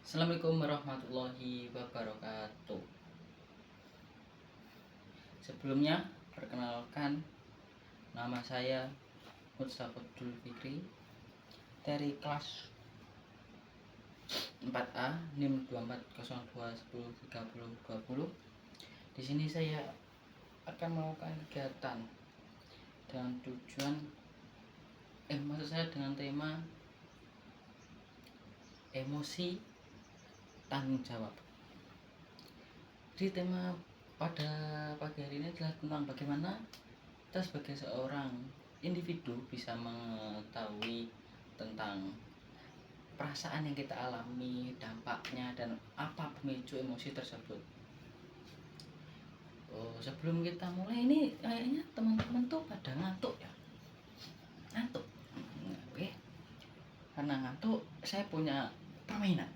Assalamualaikum warahmatullahi wabarakatuh. Sebelumnya, perkenalkan, nama saya Mutsafadul Fikri dari kelas 4A NIM 2402103020. Di sini saya akan melakukan kegiatan dengan dengan tema emosi tanggung jawab. Jadi tema pada pagi hari ini adalah tentang bagaimana kita sebagai seorang individu bisa mengetahui tentang perasaan yang kita alami, dampaknya, dan apa pemicu emosi tersebut. Sebelum kita mulai ini kayaknya teman-teman tuh pada ngantuk ya. Ngantuk. Oke. Karena ngantuk, saya punya permainan.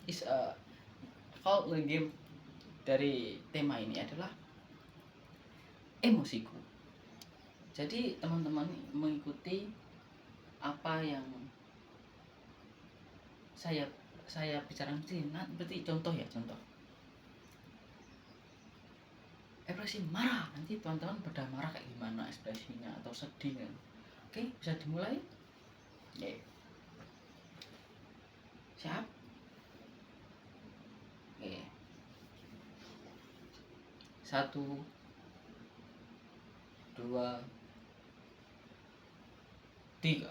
Is a called the game dari tema ini adalah emosiku. Jadi teman-teman mengikuti apa yang saya bicarakan di sini. Nah, berarti contoh. Ekspresi marah, nanti teman-teman pada marah kayak gimana ekspresinya, atau sedih kan. Oke, bisa dimulai. Oke. Siap? Oke. 1, 2, 3.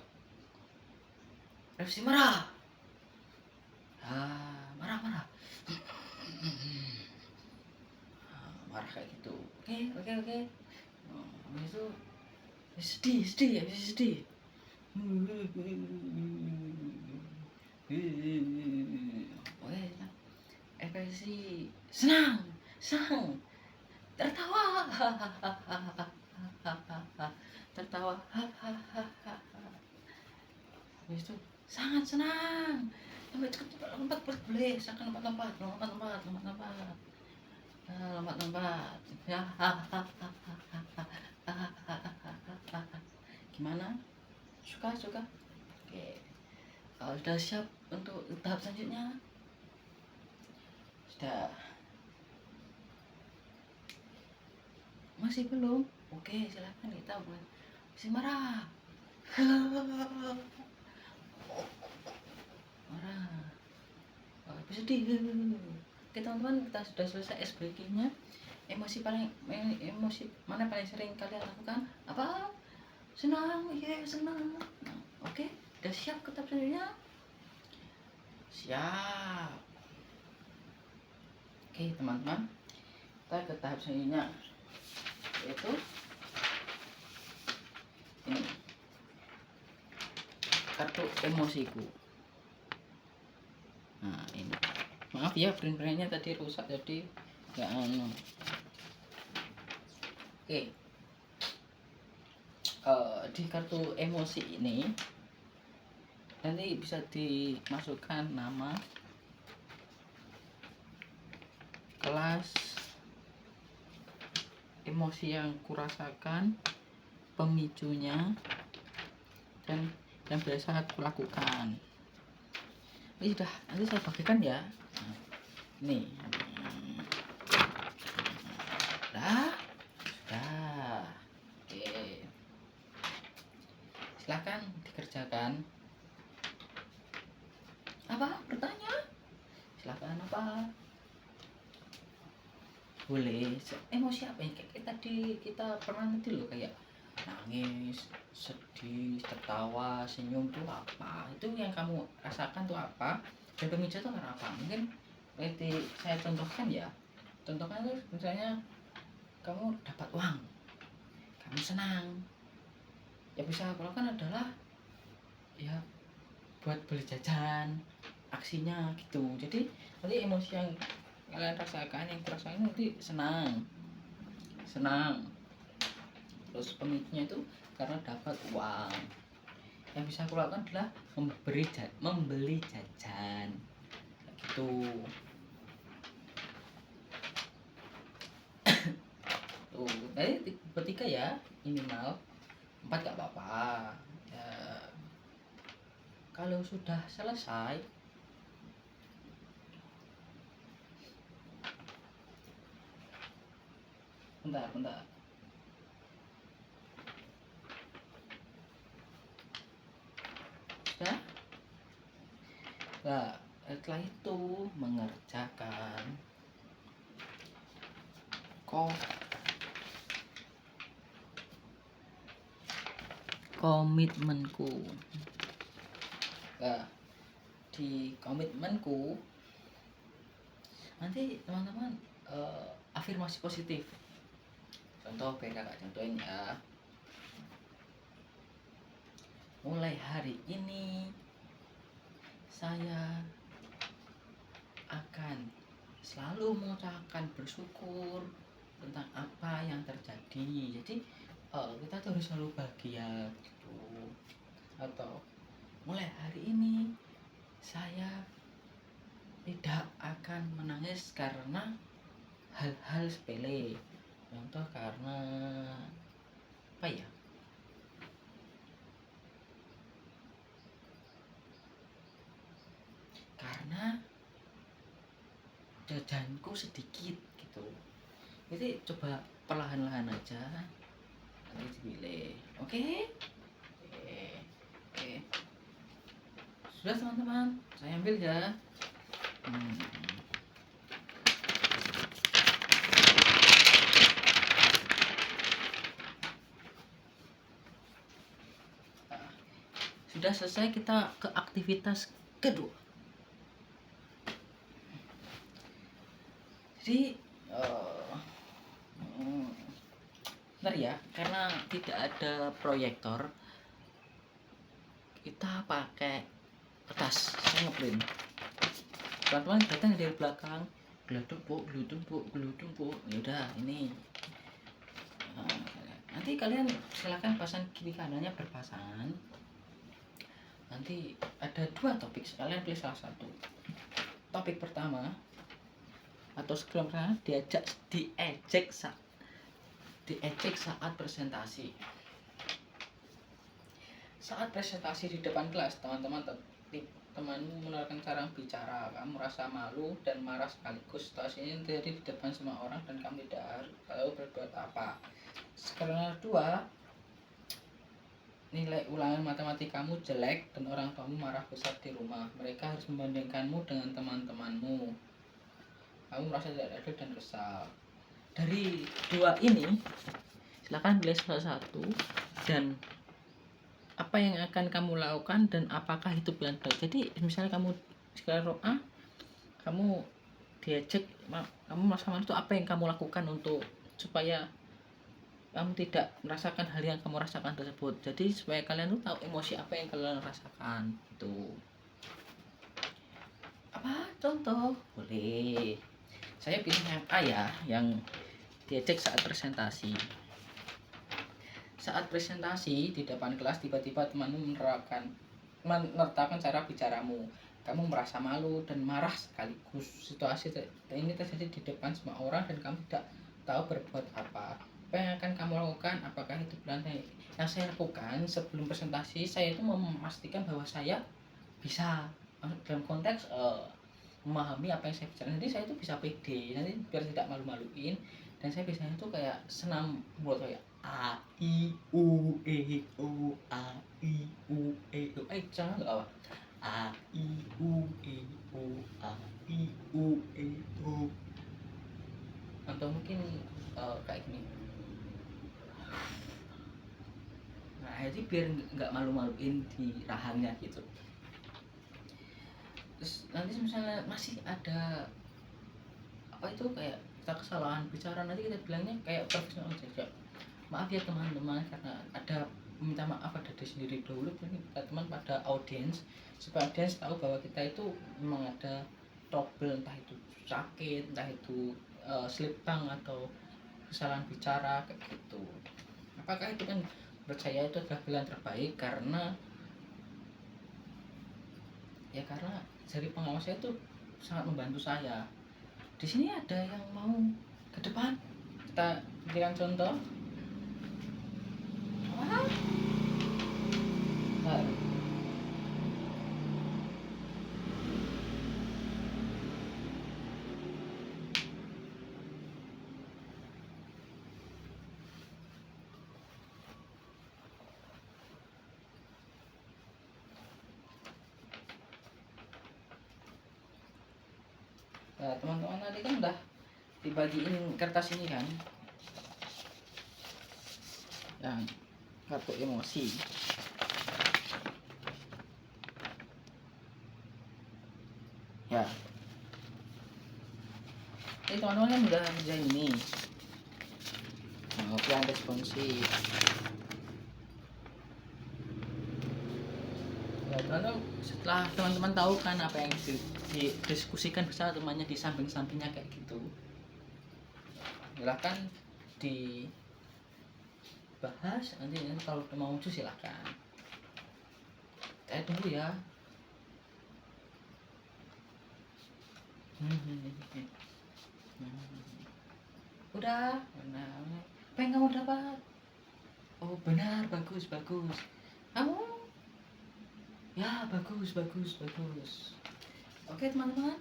Ekspresi marah. Marah. Marah kayak gitu. Oke. Habis itu sedih. Oke, ekspresi senang, tertawa. Habis itu sangat senang. Lompat boleh, silakan lompat. Ya. Gimana? Suka? Oke. Kalau sudah siap untuk tahap selanjutnya? Sudah. Masih belum? Oke, silakan kita buat masih marah. Sedih. Oke teman-teman, kita sudah selesai ice breaking-nya. Emosi mana paling sering kalian lakukan? Apa? Senang. Nah, oke, udah siap ke tahap selanjutnya? Siap. Oke teman-teman, kita ke tahap selanjutnya, yaitu ini, kartu emosiku. Nah ini, maaf ya print-printnya tadi rusak, jadi nggak Oke. Di kartu emosi ini nanti bisa dimasukkan nama, kelas, emosi yang kurasakan, pemicunya, dan yang biasa aku lakukan. Ini sudah, nanti saya bagikan ya. Nih. Sudah. Oke. Silakan dikerjakan. Apa? Bertanya? Silakan apa? Boleh. Emosi apa yang kayak tadi kita pernah nanti loh, kayak nangis, sedih, tertawa, senyum tuh apa? Itu yang kamu rasakan tuh apa? Dan pemicu tuh karena apa? Mungkin seperti saya contohkan ya. Contohkan tuh misalnya kamu dapat uang, kamu senang. Ya bisa aku lakukan adalah ya buat beli jajan, aksinya gitu. Jadi nanti emosi yang kalian rasakan, yang kurasain nanti senang. Terus pemicunya itu karena dapat uang. Yang bisa aku lakukan adalah membeli jajan gitu. Tuh, tadi bertiga ya, minimal 4 gak apa-apa ya. Kalau sudah selesai bentar bentar. Sudah. Nah, setelah itu mengerjakan komitmenku. Nah, di komitmenku nanti teman-teman afirmasi positif. Contoh biar kakak contohin ya. Mulai hari ini saya akan selalu mengucapkan bersyukur tentang apa yang terjadi. Jadi kita tuh harus selalu bahagia gitu. Atau mulai hari ini saya tidak akan menangis karena hal-hal sepele. Contoh karena apa ya? Karena jajanku sedikit gitu. Jadi coba perlahan-lahan aja nanti dipilih. Oke? Oke. Sudah teman-teman, saya ambil ya. Sudah selesai, kita ke aktivitas kedua. Jadi bentar ya, karena tidak ada proyektor, kita pakai kertas. Saya ngeprint. Teman-teman datang dari belakang, geluduk bu. Ya udah ini. Nanti kalian silakan pasang kiri kanannya berpasangan. Nanti ada 2 topik, kalian pilih salah satu. Topik pertama atau sebelum diejek saat presentasi. Saat presentasi di depan kelas, teman-teman menerapkan cara bicara, kamu merasa malu dan marah sekaligus. Situasi ini terjadi di depan semua orang dan kamu tidak tahu berbuat apa. Skenario 2, nilai ulangan matematikamu jelek dan orang tuamu marah besar di rumah. Mereka harus membandingkanmu dengan teman-temanmu. Kamu merasa tidak adil dan kesal. Dari 2 ini, silakan pilih salah satu dan apa yang akan kamu lakukan dan apakah itu pilihan baik. Jadi misalnya kamu skenario A, kamu diejek, kamu merasa malu, itu apa yang kamu lakukan untuk supaya kamu tidak merasakan hal yang kamu rasakan tersebut. Jadi supaya kalian tuh tahu emosi apa yang kalian rasakan itu. Apa contoh? Boleh. Saya pilih yang A ya, yang diejek saat presentasi. Saat presentasi di depan kelas, tiba-tiba temanmu menertakan cara bicaramu. Kamu merasa malu dan marah sekaligus. Situasi ini terjadi di depan semua orang dan kamu tidak tahu berbuat apa. Apa yang akan kamu lakukan? Apakah itu pilihan yang saya lakukan sebelum presentasi? Saya itu memastikan bahwa saya bisa dalam konteks memahami apa yang saya bicarakan. Jadi saya itu bisa pede, nanti biar tidak malu-maluin. Dan saya biasanya tuh kayak senam buat kayak A I U E O A I U E O. Jangan nggak apa? A I U E O A I U E O. Atau mungkin kayak gini. Nah, jadi biar nggak malu-maluin di rahangnya gitu. Terus nanti misalnya masih ada apa itu kayak kita kesalahan bicara, nanti kita bilangnya kayak profesional saja. Maaf ya teman-teman, karena ada minta maaf pada diri sendiri dulu, kita teman pada audiens supaya audiens tahu bahwa kita itu memang ada trouble, entah itu sakit, entah itu slip tongue atau kesalahan bicara kayak gitu. Apakah itu kan percaya itu adalah pilihan terbaik karena dari pengawas saya itu sangat membantu saya. Di sini ada yang mau ke depan, kita berikan contoh. teman-teman tadi kan udah dibagiin kertas ini kan, yang kartu emosi. Ya, ini teman-teman kan udah kerja ini, yang responsif. Ya, teman-teman, setelah teman-teman tahu kan apa yang didiskusikan bersama temannya di samping-sampingnya kayak gitu, silahkan dibahas. Nanti kalau mau muncul silahkan, saya tunggu ya. Udah, benar. Apa yang kamu dapat? Oh benar, bagus bagus. Kamu? Ya bagus bagus bagus. Oke teman-teman,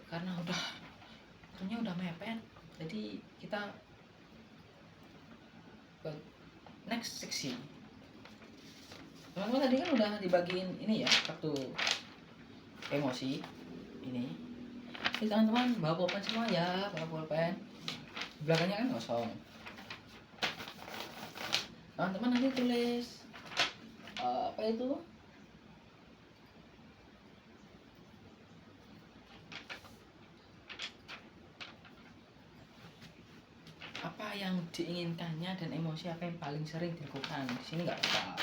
karena waktunya udah mepet, jadi kita ke next seksi. Teman-teman tadi kan udah dibagiin ini ya, kartu emosi ini. Jadi teman-teman bawa pulpen semua ya, bawa pulpen. Belakangnya kan kosong. Teman-teman nanti tulis apa itu? Apa yang diinginkannya dan emosi apa yang paling sering dilakukan. Di sini nggak apa.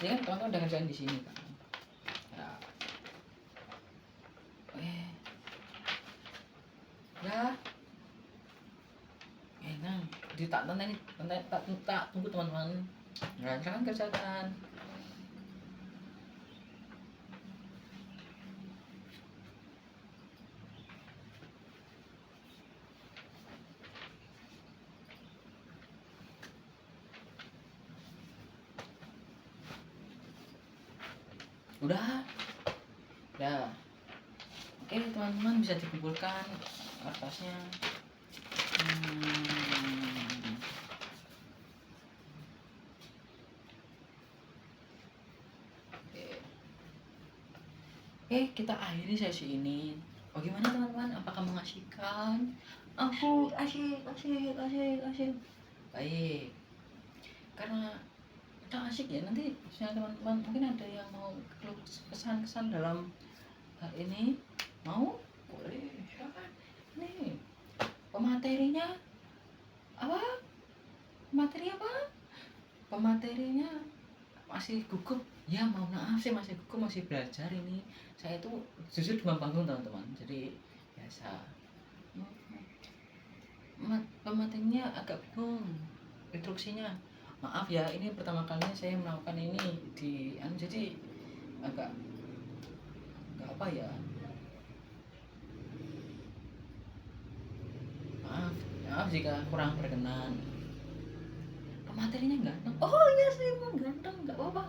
Ini kan teman-teman udah ngerjain di sini kan. Ya. Ya. Nah, tak tunggu teman-teman. Silakan kerjakan. Udah. Ya. Oke, teman-teman bisa dikumpulkan kertasnya. Oke, kita akhiri sesi ini. Bagaimana teman-teman? Apakah mengasihkan? Aku asik. Baik. Karena kita asik ya, nanti misalnya teman-teman mungkin ada yang mau kesan-kesan dalam hal ini, mau? Boleh, silakan. Nih, pematerinya apa? Pematerinya masih gugup. Ya mau maaf sih, masih gugup, masih belajar ini. Saya itu jujur di panggung teman-teman, jadi biasa. Pematerinya agak bingung instruksinya. Maaf ya, ini pertama kalinya saya melakukan ini jadi agak apa ya, maaf jika kurang berkenan. Materinya ganteng. Oh iya, saya emang ganteng, nggak apa-apa,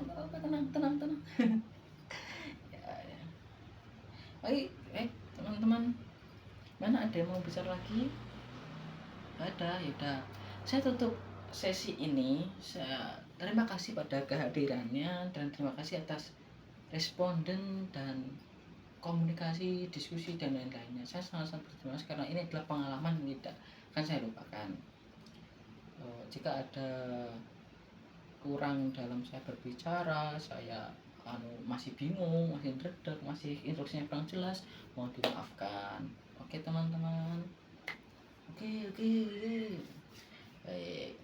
tenang. Ya. Baik, teman-teman, mana ada yang mau bicara lagi? Ada, yaudah. Saya tutup sesi ini. Saya terima kasih pada kehadirannya dan terima kasih atas responden dan komunikasi, diskusi dan lain-lainnya. Saya sangat-sangat berterima kasih karena ini adalah pengalaman yang tidak akan saya lupakan. Jika ada kurang dalam saya berbicara, saya masih bingung, masih dredeg, masih instruksinya kurang jelas, mohon dimaafkan. Oke teman-teman. Oke. Baik.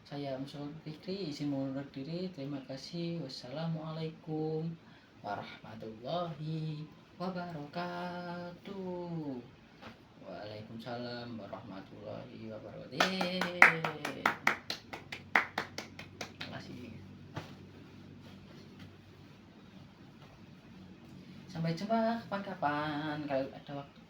Saya Muhammad Fikri, izin mengundur diri. Terima kasih. Wassalamualaikum warahmatullahi wabarakatuh. Waalaikumsalam warahmatullahi wabarakatuh. Terima kasih. Sampai jumpa kapan-kapan kalau ada waktu.